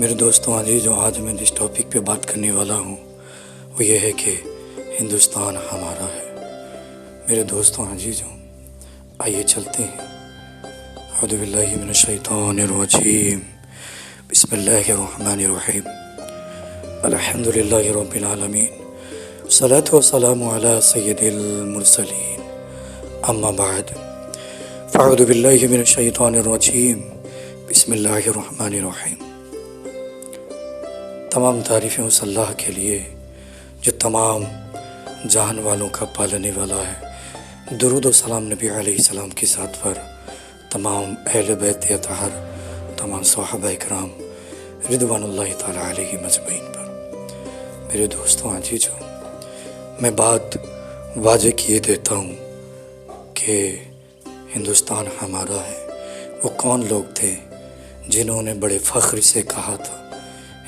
मेरे दोस्तों अजीज़ों, आज मैं जिस टॉपिक पे बात करने वाला हूँ वो ये है कि हिंदुस्तान हमारा है। मेरे दोस्तों अजीज़ों, आइए चलते हैं। अऊज़ु बिल्लाहि मिनश शैतानिर रजीम, बिस्मिल्लाहिर रहमानिर रहीम, अल्हम्दुलिल्लाहि रब्बिल आलमीन, सलातु वस्सलामु अला सय्यिदिल मुरसलीन, अम्मा बाद, फ़अऊज़ु बिल्लाहि मिनश शैतानिर रजीम, बिस्मिल्लाहिर रहमानिर रहीम। तमाम तारीफ़ें उस अल्लाह के लिए जो तमाम जहान वालों का पालने वाला है। दुरूद व सलाम नबी अलैहिस्सलाम की ज़ात पर, तमाम अहले बैत अतहर, तमाम सहाबा इकराम रिदवानुल्लाहि ताला अलैहिम अजमईन पर। मेरे दोस्तों अजीज़ों, मैं बात वाज़े किए देता हूँ कि हिंदुस्तान हमारा है। वो कौन लोग थे जिन्होंने बड़े फ़ख्र से कहा था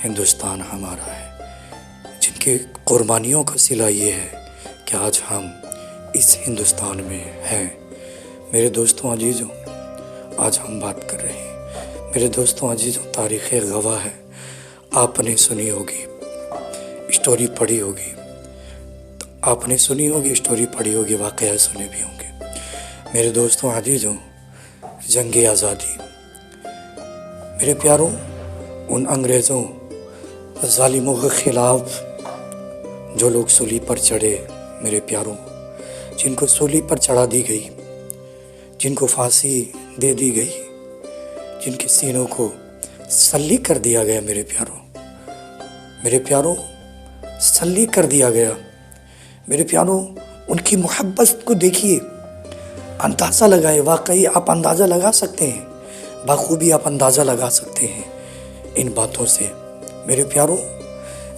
हिंदुस्तान हमारा है, जिनकी कुर्बानियों का सिला ये है कि आज हम इस हिंदुस्तान में हैं। मेरे दोस्तों अजीज़ों, आज हम बात कर रहे हैं। मेरे दोस्तों अजीज़ों, तारीख़ गवाह है। आपने सुनी होगी, स्टोरी पढ़ी होगी, आपने सुनी होगी, स्टोरी पढ़ी होगी, वाक़या सुने भी होंगे। मेरे दोस्तों अजीज़ों, जंग आज़ादी। मेरे प्यारों, उन अंग्रेज़ों ज़ालिमों के ख़िलाफ़ जो लोग सूली पर चढ़े, मेरे प्यारों, जिनको सूली पर चढ़ा दी गई, जिनको फांसी दे दी गई, जिनके सीनों को सल्ली कर दिया गया, मेरे प्यारों, सल्ली कर दिया गया। मेरे प्यारों, उनकी मोहब्बत को देखिए, अंदाज़ा लगाए। वाकई आप अंदाज़ा लगा सकते हैं, बखूबी आप अंदाज़ा लगा सकते हैं इन बातों से। मेरे प्यारों,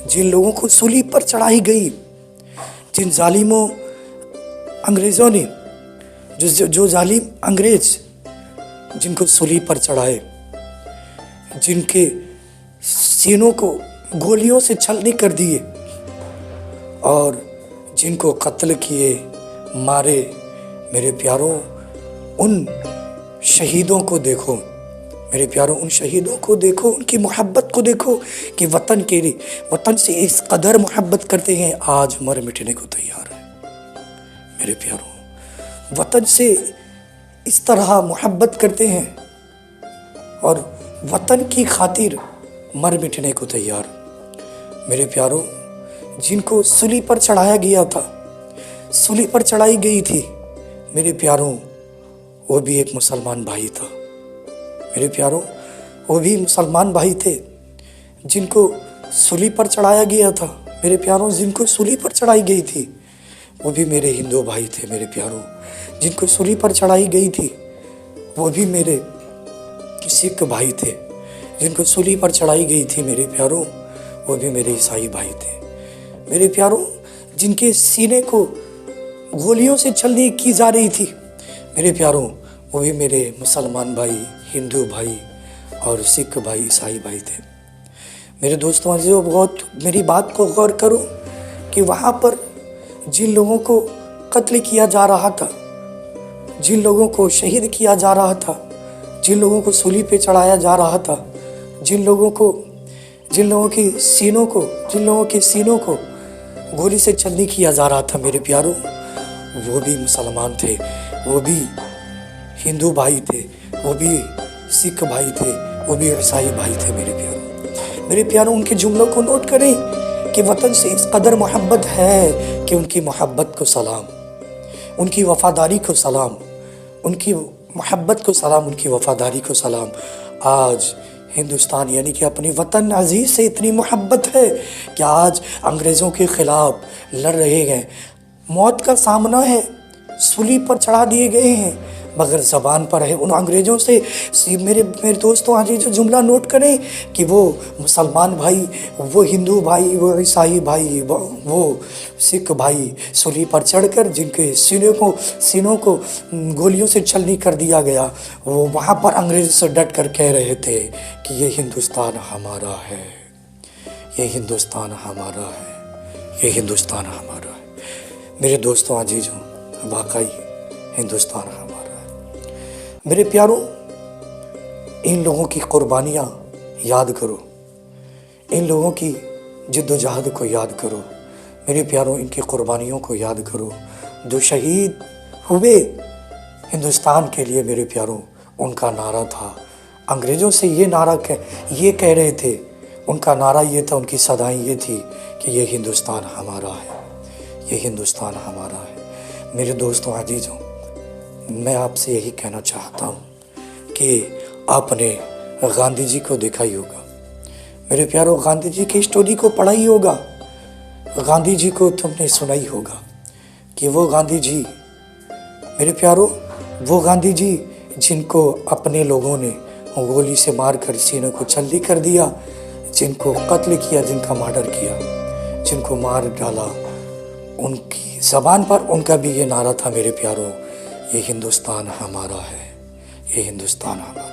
जिन लोगों को सूली पर चढ़ाई गई, जिन जालिमों अंग्रेज़ों ने, जो जालिम अंग्रेज़ जिनको सूली पर चढ़ाए, जिनके सीनों को गोलियों से छलनी कर दिए और जिनको कत्ल किए, मारे, मेरे प्यारों, उन शहीदों को देखो। मेरे प्यारों, उन शहीदों को देखो, उनकी मोहब्बत को देखो कि वतन के लिए, वतन से इस कदर मोहब्बत करते हैं, आज मर मिटने को तैयार है। मेरे प्यारों, वतन से इस तरह मोहब्बत करते हैं और वतन की खातिर मर मिटने को तैयार। मेरे प्यारों, जिनको सूली पर चढ़ाया गया था, सूली पर चढ़ाई गई थी, मेरे प्यारों, वो भी एक मुसलमान भाई था। मेरे प्यारों, वो भी मुसलमान भाई थे जिनको सूली पर चढ़ाया गया था। मेरे प्यारों, जिनको सूली पर चढ़ाई गई थी वो भी मेरे हिंदू भाई थे। मेरे प्यारों, जिनको सूली पर चढ़ाई गई थी वो भी मेरे सिख भाई थे। जिनको सूली पर चढ़ाई गई थी, मेरे प्यारों, वो भी मेरे ईसाई भाई थे। मेरे प्यारों, जिनके सीने को गोलियों से छलनी की जा रही थी, मेरे प्यारों, वो भी मेरे मुसलमान भाई, हिंदू भाई और सिख भाई, ईसाई भाई थे। मेरे दोस्तों अजीज़ों, बहुत मेरी बात को गौर करो कि वहाँ पर जिन लोगों को कत्ल किया जा रहा था, जिन लोगों को शहीद किया जा रहा था, जिन लोगों को सूली पे चढ़ाया जा रहा था, जिन लोगों के सीनों को गोली से छलनी किया जा रहा था, मेरे प्यारों, वो भी मुसलमान थे, वो भी हिंदू भाई थे, वो भी सिख भाई थे, वो भी ईसाई भाई थे। मेरे प्यारों, उनके जुमलों को नोट करें कि वतन से इस कदर मोहब्बत है कि उनकी मोहब्बत को सलाम, उनकी वफ़ादारी को सलाम, उनकी मोहब्बत को सलाम, उनकी वफ़ादारी को सलाम। आज हिंदुस्तान यानी कि अपनी वतन अजीज़ से इतनी मोहब्बत है कि आज अंग्रेज़ों के ख़िलाफ़ लड़ रहे हैं, मौत का सामना है, सूली पर चढ़ा दिए गए हैं, मगर ज़बान पर है उन अंग्रेज़ों से। मेरे दोस्तों, आज जो जुमला नोट करें कि वो मुसलमान भाई, वो हिंदू भाई, वो ईसाई भाई, वो सिख भाई सूली पर चढ़कर जिनके सीनों को गोलियों से छलनी कर दिया गया, वो वहाँ पर अंग्रेज़ से डट कर कह रहे थे कि ये हिंदुस्तान हमारा है, ये हिंदुस्तान हमारा है, ये हिंदुस्तान हमारा है। मेरे दोस्तों अजीज़ों, वाकई हिंदुस्तान हमारा है। मेरे प्यारों, इन लोगों की कुर्बानियाँ याद करो, इन लोगों की जिद्दोजहद को याद करो मेरे प्यारों, इनकी कुर्बानियों को याद करो। जो शहीद हुए हिंदुस्तान के लिए मेरे प्यारों, उनका नारा था, अंग्रेज़ों से ये कह रहे थे, उनका नारा ये था, उनकी सदाएं ये थी कि ये हिंदुस्तान हमारा है, ये हिंदुस्तान हमारा है। मेरे दोस्तों अजीज़ों, मैं आपसे यही कहना चाहता हूँ कि आपने गांधी जी को देखा ही होगा मेरे प्यारों, गांधी जी की स्टोरी को पढ़ा ही होगा, गांधी जी को तुमने सुना ही होगा कि वो गांधी जी मेरे प्यारों, वो गांधी जी जिनको अपने लोगों ने गोली से मार कर सीने को छल्ली कर दिया, जिनको कत्ल किया, जिनका मर्डर किया, जिनको मार डाला, उनकी ज़बान पर उनका भी ये नारा था मेरे प्यारों, ये हिंदुस्तान हमारा है, ये हिंदुस्तान हमारा है।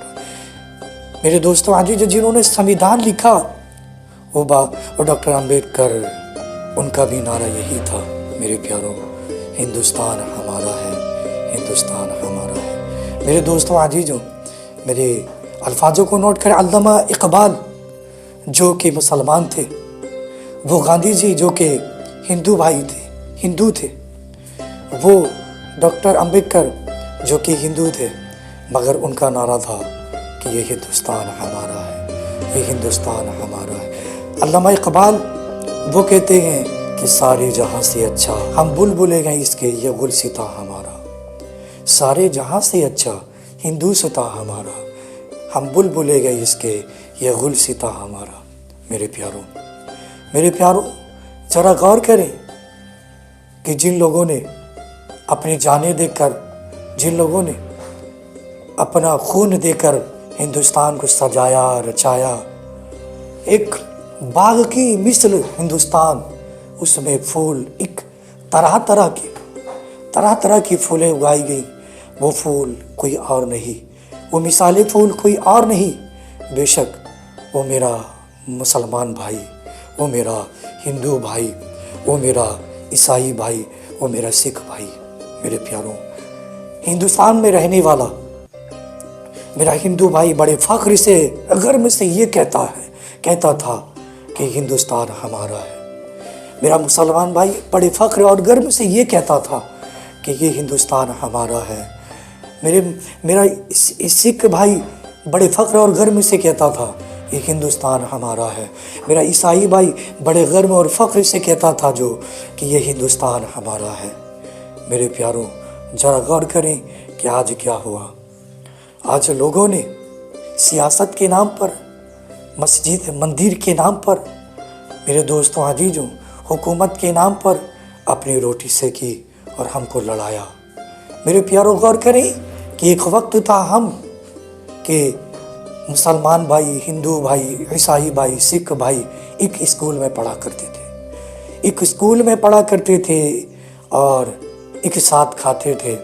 मेरे दोस्तों अजीज, जिन्होंने संविधान लिखा वो डॉक्टर अंबेडकर, उनका भी नारा यही था मेरे प्यारों, हिंदुस्तान हमारा है, हिंदुस्तान हमारा है। मेरे दोस्तों अजीजों, मेरे अल्फाजों को नोट करें। अल्लामा इकबाल जो कि मुसलमान थे, वो गांधी जी जो कि हिंदू भाई थे, हिंदू थे, वो डॉक्टर अंबेडकर जो कि हिंदू थे, मगर उनका नारा था कि ये हिंदुस्तान हमारा है, ये हिंदुस्तान हमारा है। अल्लामा इकबाल वो कहते हैं कि सारे जहां से अच्छा हम बुलबुलें गए इसके, ये गुलसिता हमारा, सारे जहां से अच्छा हिंदुस्तां हमारा, हम बुलबुलें गए इसके, ये गुलसिता हमारा। मेरे प्यारों ज़रा गौर करें कि जिन लोगों ने अपनी जानें देकर, जिन लोगों ने अपना खून देकर हिंदुस्तान को सजाया रचाया, एक बाग की मिसल हिंदुस्तान, उसमें फूल एक तरह तरह की फूलें उगाई गई। वो फूल कोई और नहीं, वो मिसाले फूल कोई और नहीं, बेशक वो मेरा मुसलमान भाई, वो मेरा हिंदू भाई, वो मेरा ईसाई भाई, वो मेरा सिख भाई। मेरे प्यारों, हिंदुस्तान में रहने वाला मेरा हिंदू भाई बड़े फ़ख्र से, गर्व से ये कहता था कि हिंदुस्तान हमारा है। मेरा मुसलमान भाई बड़े फ़ख्र और गर्व से ये कहता था कि ये हिंदुस्तान हमारा है। मेरा सिख भाई बड़े फ़ख्र और गर्व से कहता था ये हिंदुस्तान हमारा है। मेरा ईसाई भाई बड़े गर्व और फ़ख्र से कहता था जो कि ये हिंदुस्तान हमारा है। मेरे प्यारों, ज़रा गौर करें कि आज क्या हुआ। आज लोगों ने सियासत के नाम पर, मस्जिद मंदिर के नाम पर, मेरे दोस्तों अजीजों, हुकूमत के नाम पर अपनी रोटी सेकी और हमको लड़ाया। मेरे प्यारों, गौर करें कि एक वक्त था हम कि मुसलमान भाई, हिंदू भाई, ईसाई भाई, सिख भाई एक स्कूल में पढ़ा करते थे, एक स्कूल में पढ़ा करते थे और एक साथ खाते थे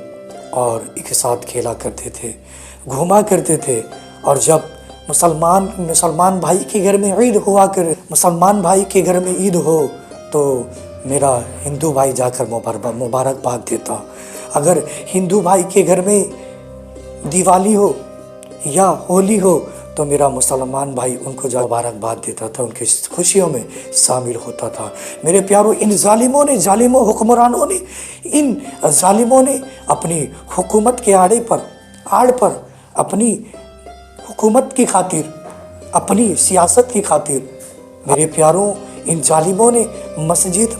और एक साथ खेला करते थे, घूमा करते थे। और जब मुसलमान भाई के घर में ईद हुआ कर, मुसलमान भाई के घर में ईद हो तो मेरा हिंदू भाई जाकर मुबारकबाद देता। अगर हिंदू भाई के घर में दिवाली हो या होली हो तो मेरा मुसलमान भाई उनको मुबारकबाद देता था, उनकी खुशियों में शामिल होता था। मेरे प्यारों, इन जालिमों हुक्मरानों ने, इन जालिमों ने अपनी हुकूमत के आड़ पर अपनी हुकूमत की खातिर, अपनी सियासत की खातिर, मेरे प्यारों, इन जालिमों ने मस्जिद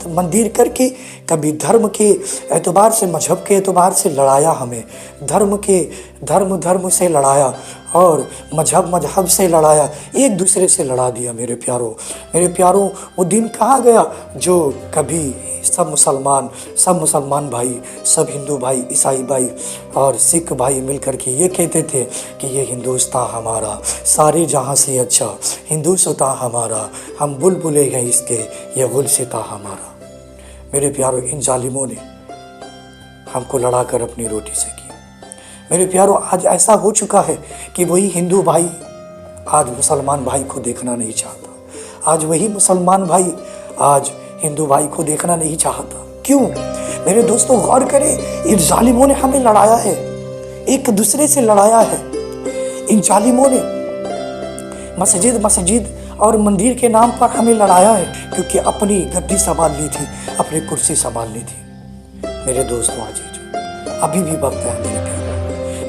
मंदिर करके कभी धर्म के एतबार से, मजहब के एतबार से लड़ाया हमें, धर्म से लड़ाया और मजहब से लड़ाया, एक दूसरे से लड़ा दिया। मेरे प्यारों, वो दिन कहाँ गया जो कभी सब मुसलमान भाई, सब हिंदू भाई, ईसाई भाई और सिख भाई मिलकर के ये कहते थे कि ये हिंदुस्तान हमारा, सारे जहाँ से अच्छा हिंदुस्तान हमारा, हम बुलबुलें हैं इसके, ये गुलसिता हमारा। मेरे प्यारों, इन जालिमों ने हमको लड़ाकर अपनी रोटी से की। मेरे प्यारों, आज ऐसा हो चुका है कि वही हिंदू भाई आज मुसलमान भाई को देखना नहीं चाहता, आज वही मुसलमान भाई आज हिंदू भाई को देखना नहीं चाहता। क्यों? मेरे दोस्तों, गौर करें, इन जालिमों ने हमें लड़ाया है, एक दूसरे से लड़ाया है। इन जालिमों ने मस्जिद और मंदिर के नाम पर हमें लड़ाया है, क्योंकि अपनी गद्दी संभाल ली थी, अपनी कुर्सी संभाल ली थी। मेरे दोस्तों अजीजों, अभी भी वक्त है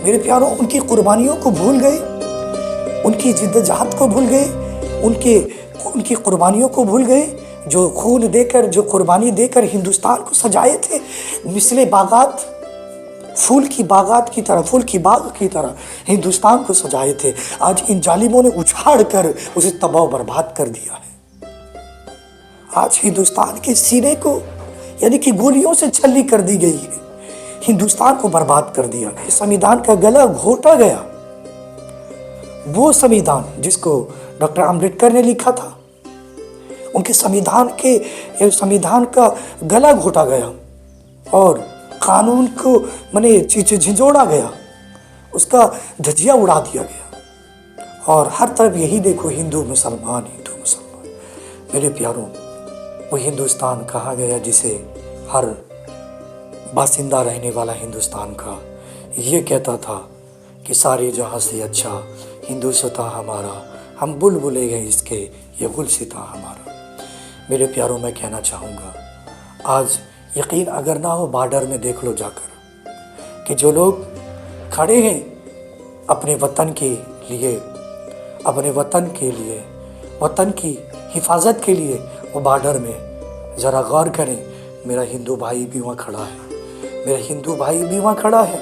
मेरे प्यारों, उनकी कुर्बानियों को भूल गए, उनकी जिद्दजाहद को भूल गए, उनकी कुर्बानियों को भूल गए, जो खून देकर, जो कुर्बानी देकर हिंदुस्तान को सजाए थे मिसले बागात, फूल की बागात की तरह, फूल की बाग की तरह हिंदुस्तान को सजाए थे। आज इन जालिमों ने उछाड़ कर उसे तबाह बर्बाद कर दिया है। आज हिंदुस्तान के सीने को यानी कि गोलियों से छल्ली कर दी गई है, हिंदुस्तान को बर्बाद कर दिया। संविधान का गला घोटा गया, वो संविधान जिसको डॉक्टर अम्बेडकर ने लिखा था, उनके संविधान का गला घोटा गया और कानून को माने झिझोड़ा गया, उसका धजिया उड़ा दिया गया। और हर तरफ यही देखो, हिंदू मुसलमान, हिंदू मुसलमान। मेरे प्यारों, वो हिंदुस्तान कहा गया जिसे हर बासिंदा रहने वाला हिंदुस्तान का ये कहता था कि सारे जहाँ से अच्छा हिंदुस्तान हमारा, हम बुलबुले गए इसके, ये गुलसिता हमारा। मेरे प्यारों, मैं कहना चाहूँगा, आज यकीन अगर ना हो, बॉर्डर में देख लो जाकर कि जो लोग खड़े हैं अपने वतन के लिए, अपने वतन के लिए, वतन की हिफाजत के लिए, वो बॉर्डर में ज़रा गौर करें। मेरा हिंदू भाई भी वहाँ खड़ा है, मेरा हिंदू भाई भी वहाँ खड़ा है,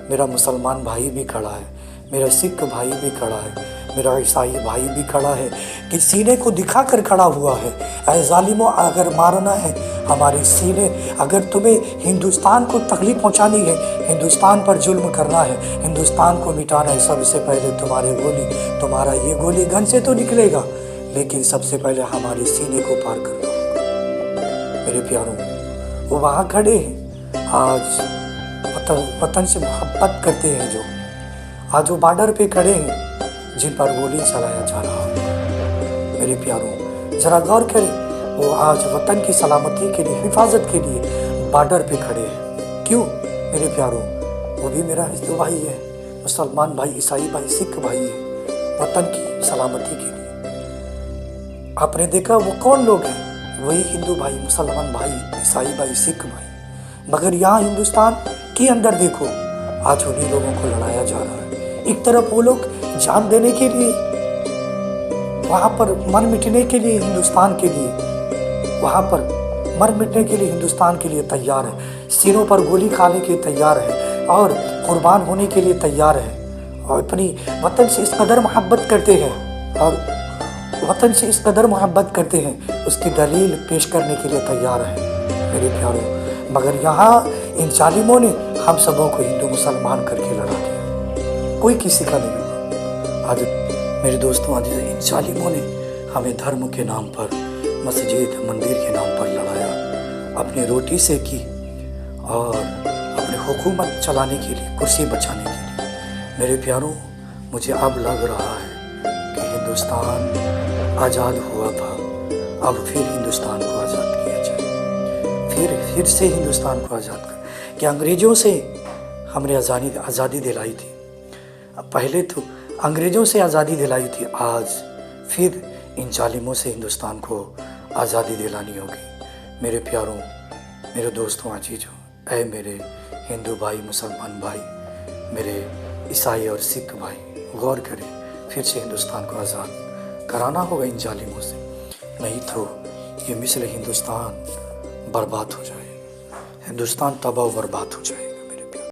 मेरा मुसलमान भाई भी खड़ा है, मेरा सिख भाई भी खड़ा है, मेरा ईसाई भाई भी खड़ा है, कि सीने को दिखा कर खड़ा हुआ है। ऐ जालिमों, अगर मारना है हमारे सीने, अगर तुम्हें हिंदुस्तान को तकलीफ पहुंचानी है, हिंदुस्तान पर जुल्म करना है, हिंदुस्तान को मिटाना है, सबसे पहले तुम्हारा ये गोली गन से तो निकलेगा, लेकिन सबसे पहले हमारे सीने को पार करना होगा। मेरे प्यारों, वो वहाँ खड़े हैं, आज वतन से मोहब्बत करते हैं, जो आज वो बॉर्डर पे खड़े हैं जिन पर गोली चलाया जा रहा है। मेरे प्यारों, ज़रा गौर करें, वो आज वतन की सलामती के लिए, हिफाजत के लिए बॉर्डर पे खड़े हैं। क्यों मेरे प्यारों? वो भी मेरा हिंदू भाई है, मुसलमान भाई, ईसाई भाई, सिख भाई है, वतन की सलामती के लिए। आपने देखा वो कौन लोग हैं? वही हिंदू भाई, मुसलमान भाई, ईसाई भाई, सिख भाई। मगर यहाँ हिंदुस्तान के अंदर देखो, आज उन्हीं लोगों को लड़ाया जा रहा है। एक तरफ वो लोग जान देने के लिए, वहाँ पर मर मिटने के लिए, हिंदुस्तान के लिए, वहाँ पर मर मिटने के लिए, हिंदुस्तान के लिए तैयार है, सिरों पर गोली खाने के लिए तैयार है और कुर्बान होने के लिए तैयार है, और अपनी वतन से इस कदर मोहब्बत करते हैं, और वतन से इस कदर मोहब्बत करते हैं, उसकी दलील पेश करने के लिए तैयार है। मेरे प्यारों, मगर यहाँ इन जालिमों ने हम सबों को हिंदू मुसलमान करके लड़ा दिया, कोई किसी का नहीं हुआ। आज मेरे दोस्तों, आज इन जालिमों ने हमें धर्म के नाम पर, मस्जिद मंदिर के नाम पर लड़ाया, अपनी रोटी से की और अपनी हुकूमत चलाने के लिए, कुर्सी बचाने के लिए। मेरे प्यारों, मुझे अब लग रहा है कि हिंदुस्तान आज़ाद हुआ था, अब फिर हिंदुस्तान को आज़ाद किया जाए, फिर से हिंदुस्तान को आज़ाद कर, कि अंग्रेज़ों से हमने आज़ादी दिलाई थी, पहले तो अंग्रेज़ों से आज़ादी दिलाई थी, आज फिर इन जालिमों से हिंदुस्तान को आज़ादी दिलानी होगी। मेरे प्यारों, मेरे दोस्तों, अजीजों, ऐ मेरे हिंदू भाई, मुसलमान भाई, मेरे ईसाई और सिख भाई, गौर करें, फिर से हिंदुस्तान को आज़ाद कराना होगा इन जालिमों से, नहीं तो ये मिस्र हिंदुस्तान बर्बाद हो जाए, हिंदुस्तान तबाह बर्बाद हो जाए।